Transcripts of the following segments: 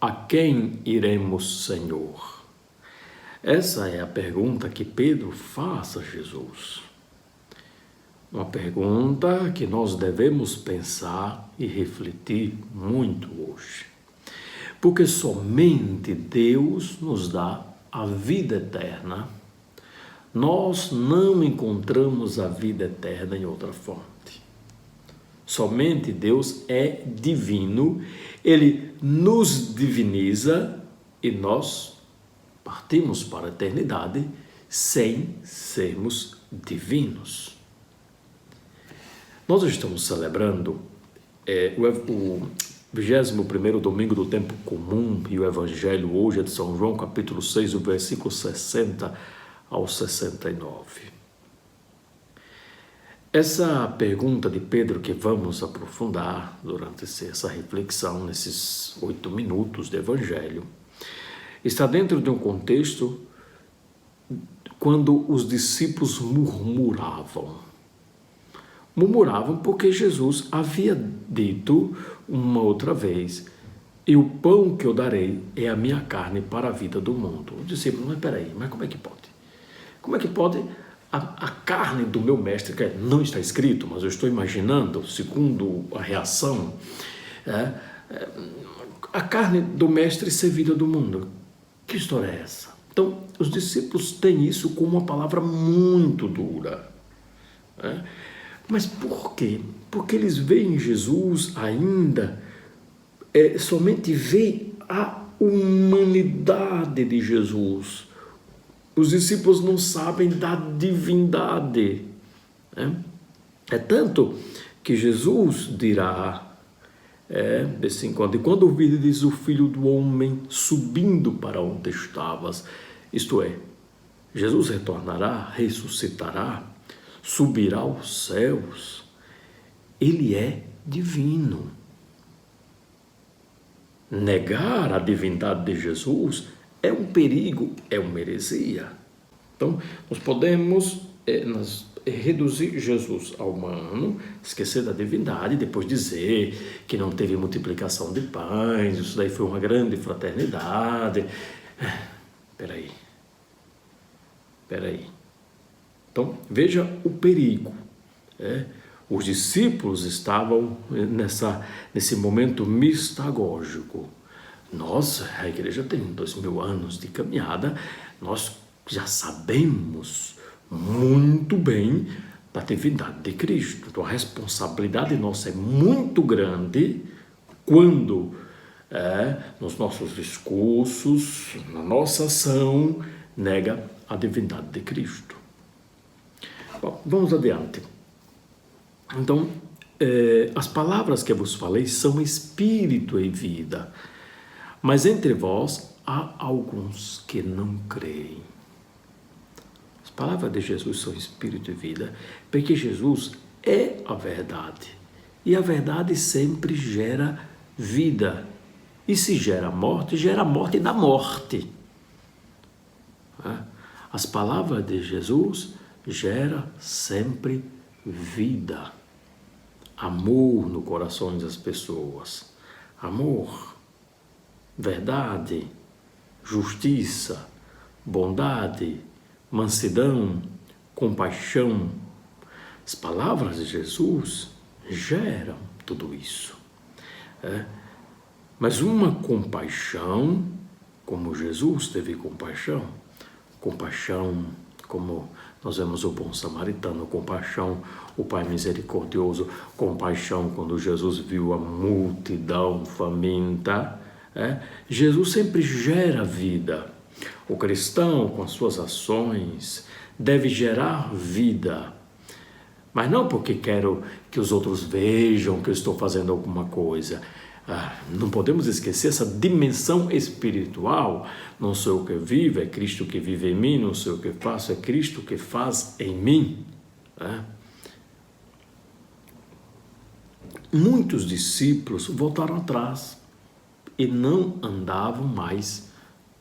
a quem iremos, Senhor? Essa é a pergunta que Pedro faz a Jesus. Uma pergunta que nós devemos pensar e refletir muito hoje. Porque somente Deus nos dá a vida eterna. Nós não encontramos a vida eterna em outra fonte. Somente Deus é divino, Ele nos diviniza e nós partimos para a eternidade sem sermos divinos. Nós estamos celebrando o 21º domingo do tempo comum e o evangelho hoje é de São João, capítulo 6, o versículo 60 ao 69. Essa pergunta de Pedro que vamos aprofundar durante essa reflexão, nesses 8 minutos de evangelho, está dentro de um contexto quando os discípulos murmuravam. Murmuravam porque Jesus havia dito uma outra vez: e o pão que eu darei é a minha carne para a vida do mundo. Os discípulos, mas peraí, mas como é que pode? Como é que pode a carne do meu mestre, que não está escrito, mas eu estou imaginando, segundo a reação, a carne do mestre ser vida do mundo? Que história é essa? Então, os discípulos têm isso como uma palavra muito dura. Mas por quê? Porque eles veem Jesus ainda, somente veem a humanidade de Jesus. Os discípulos não sabem da divindade. É tanto que Jesus dirá, assim, quando ouvides o Filho do Homem subindo para onde estavas, isto é, Jesus retornará, ressuscitará, subirá aos céus, ele é divino. Negar a divindade de Jesus é um perigo, é uma heresia. Então, nós podemos reduzir Jesus ao humano, esquecer da divindade, depois dizer que não teve multiplicação de pães, isso daí foi uma grande fraternidade. Peraí. Então, veja o perigo. Os discípulos estavam nesse momento mistagógico. Nós, a igreja tem 2000 anos de caminhada, nós já sabemos muito bem da divindade de Cristo. Então, a responsabilidade nossa é muito grande quando, nos nossos discursos, na nossa ação, nega a divindade de Cristo. Bom, vamos adiante. Então, as palavras que eu vos falei são espírito e vida, mas entre vós há alguns que não creem. As palavras de Jesus são espírito e vida, porque Jesus é a verdade, e a verdade sempre gera vida, e se gera a morte da morte. As palavras de Jesus geram sempre vida, amor no coração das pessoas, amor, verdade, justiça, bondade, mansidão, compaixão. As palavras de Jesus geram tudo isso. Mas uma compaixão, como Jesus teve compaixão como nós vemos o bom samaritano, compaixão, o Pai misericordioso, compaixão quando Jesus viu a multidão faminta. Jesus sempre gera vida. O cristão, com as suas ações, deve gerar vida. Mas não porque quero que os outros vejam que eu estou fazendo alguma coisa. Não podemos esquecer essa dimensão espiritual. Não sou eu que vivo, é Cristo que vive em mim. Não sou eu que faço, é Cristo que faz em mim. Muitos discípulos voltaram atrás e não andavam mais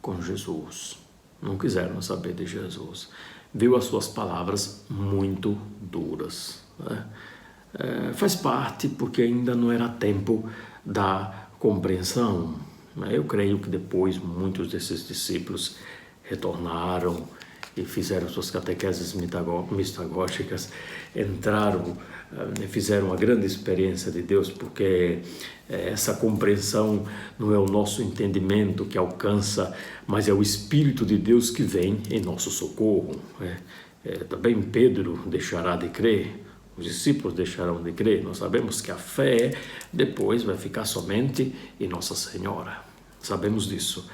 com Jesus. Não quiseram saber de Jesus. Viu as suas palavras muito duras. Faz parte, porque ainda não era tempo da compreensão. Eu creio que depois muitos desses discípulos retornaram e fizeram suas catequeses mistagógicas, entraram, fizeram uma grande experiência de Deus, porque essa compreensão não é o nosso entendimento que alcança, mas é o Espírito de Deus que vem em nosso socorro. Também Pedro deixará de crer, os discípulos deixarão de crer. Nós sabemos que a fé depois vai ficar somente em Nossa Senhora. Sabemos disso.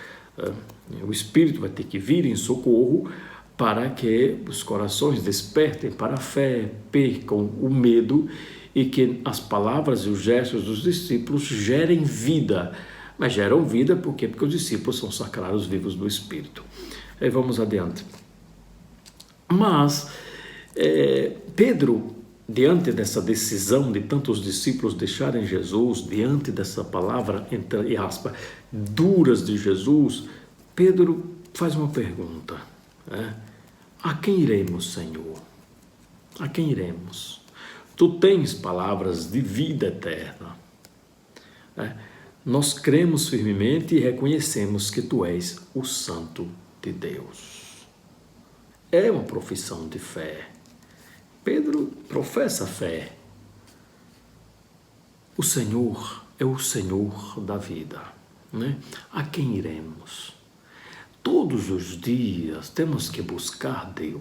O Espírito vai ter que vir em socorro para que os corações despertem para a fé, percam o medo e que as palavras e os gestos dos discípulos gerem vida. Mas geram vida porque os discípulos são sacrários vivos do Espírito. Aí vamos adiante. Mas Pedro, diante dessa decisão de tantos discípulos deixarem Jesus, diante dessa palavra, entre aspas, duras de Jesus, Pedro faz uma pergunta. A quem iremos, Senhor? A quem iremos? Tu tens palavras de vida eterna. Nós cremos firmemente e reconhecemos que Tu és o Santo de Deus. É uma profissão de fé. Pedro professa fé. O Senhor é o Senhor da vida. A quem iremos? Todos os dias temos que buscar Deus,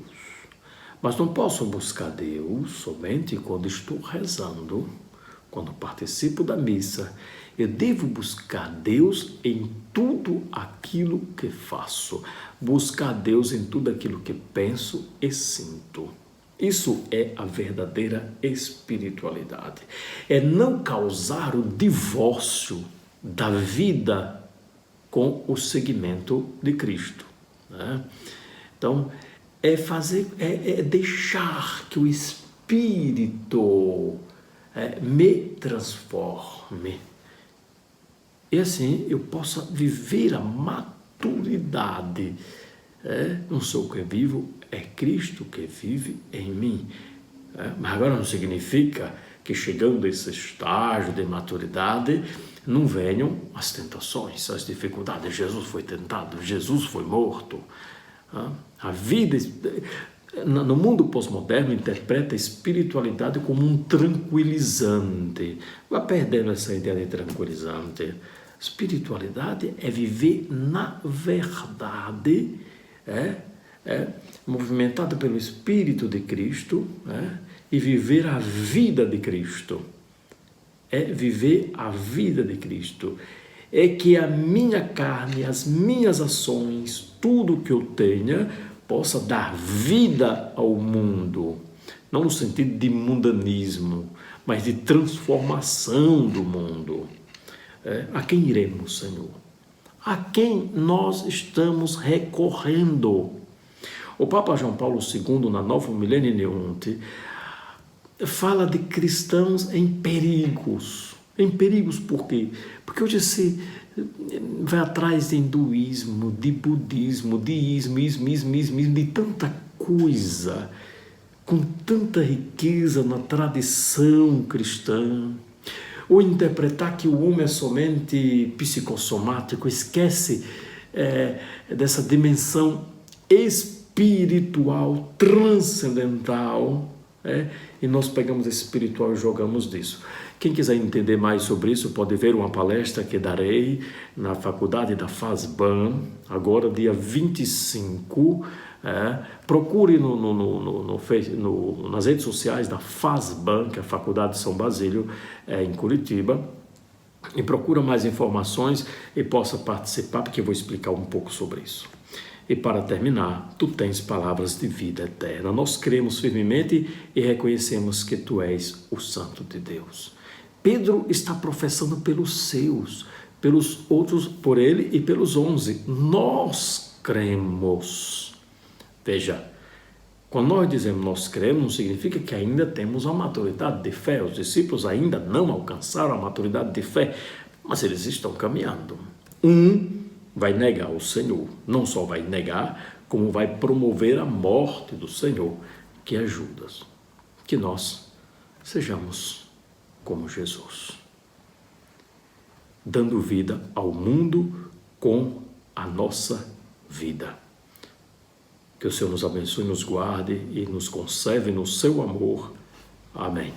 mas não posso buscar Deus somente quando estou rezando, quando participo da missa. Eu devo buscar Deus em tudo aquilo que faço, buscar Deus em tudo aquilo que penso e sinto. Isso é a verdadeira espiritualidade. É não causar o divórcio da vida com o seguimento de Cristo. Então, é deixar que o Espírito me transforme. E assim eu possa viver a maturidade. Não sou eu que vivo, é Cristo que vive em mim. Mas agora não significa que chegando a esse estágio de maturidade não venham as tentações, as dificuldades. Jesus foi tentado, Jesus foi morto. A vida no mundo pós-moderno interpreta a espiritualidade como um tranquilizante. Vai perdendo essa ideia de tranquilizante. Espiritualidade é viver na verdade, movimentada pelo Espírito de Cristo, e viver a vida de Cristo. É viver a vida de Cristo. É que a minha carne, as minhas ações, tudo que eu tenha, possa dar vida ao mundo. Não no sentido de mundanismo, mas de transformação do mundo. A quem iremos, Senhor? A quem nós estamos recorrendo? O Papa João Paulo II, na Novum Millennium Neumonte, fala de cristãos em perigos. Em perigos por quê? Porque hoje se vai atrás de hinduísmo, de budismo, de ismo, de tanta coisa, com tanta riqueza na tradição cristã. Ou interpretar que o homem é somente psicossomático, esquece dessa dimensão espiritual, transcendental, e nós pegamos esse espiritual e jogamos disso. Quem quiser entender mais sobre isso pode ver uma palestra que darei na faculdade da FASBAN, agora dia 25. Procure nas redes sociais da FASBAN, que é a Faculdade de São Basílio, em Curitiba, e procura mais informações e possa participar, porque eu vou explicar um pouco sobre isso. E para terminar, tu tens palavras de vida eterna. Nós cremos firmemente e reconhecemos que tu és o Santo de Deus. Pedro está professando pelos seus, pelos outros, por ele e pelos 11. Nós cremos. Veja, quando nós dizemos nós cremos, não significa que ainda temos a maturidade de fé. Os discípulos ainda não alcançaram a maturidade de fé, mas eles estão caminhando. Vai negar o Senhor, não só vai negar, como vai promover a morte do Senhor, que é Judas. Que nós sejamos como Jesus. dando vida ao mundo com a nossa vida. Que o Senhor nos abençoe, nos guarde e nos conserve no seu amor. Amém.